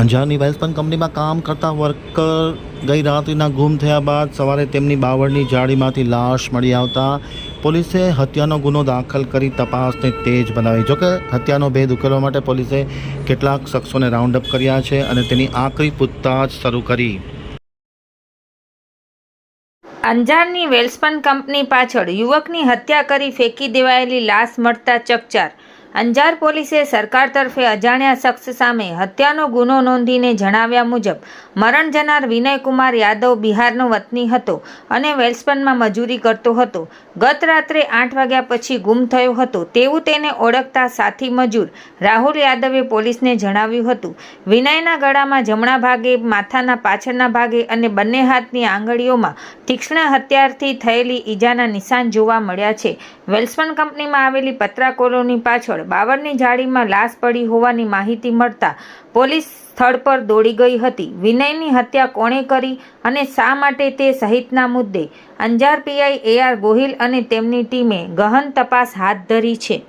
અંજારની વેલ્સપન કંપનીમાં કામ કરતા વર્કર ગઈ રાત્રિના ગુમ થયા બાદ સવારે તેમની બાવળની જાળીમાંથી લાશ મળી આવતા પોલીસે હત્યાનો ગુનો દાખલ કરી તપાસને તેજ બનાવી. જોકે હત્યાનો ભેદ ઉકેલવા માટે પોલીસે કેટલાક શખ્સોને રાઉન્ડ અપ કર્યા છે અને તેની આખરી પૂછતાછ શરૂ કરી. અંજારની વેલ્સપન કંપની પાછળ યુવકની હત્યા કરી ફેંકી દેવાયેલી લાશ મળતા ચકચાર. અંજાર પોલીસે સરકાર તરફે અજાણ્યા શખ્સ સામે હત્યાનો ગુનો નોંધીને જણાવ્યા મુજબ મરણ જનાર વિનયકુમાર યાદવ બિહારનો વતની હતો અને વેલ્સપનમાં મજૂરી કરતો હતો. ગત રાત્રે 8 વાગ્યા પછી ગુમ થયો હતો તેવું તેને ઓળખતા સાથી મજૂર રાહુલ યાદવે પોલીસને જણાવ્યું હતું. વિનયના ગળામાં જમણા ભાગે, માથાના પાછળના ભાગે અને બંને હાથની આંગળીઓમાં તીક્ષ્ણ હથિયારથી થયેલી ઈજાના નિશાન જોવા મળ્યા છે. વેલ્સપન કંપનીમાં આવેલી પતરા કોલોની પાછળ બાવળની જાળીમાં લાશ પડી હોવાની માહિતી મળતા પોલીસ સ્થળ પર દોડી ગઈ હતી. વિનયની હત્યા કોણે કરી અને શા માટે તે સહિતના મુદ્દે અંજાર પીઆઈ AR ગોહિલ અને તેમની ટીમે ગહન તપાસ હાથ ધરી છે.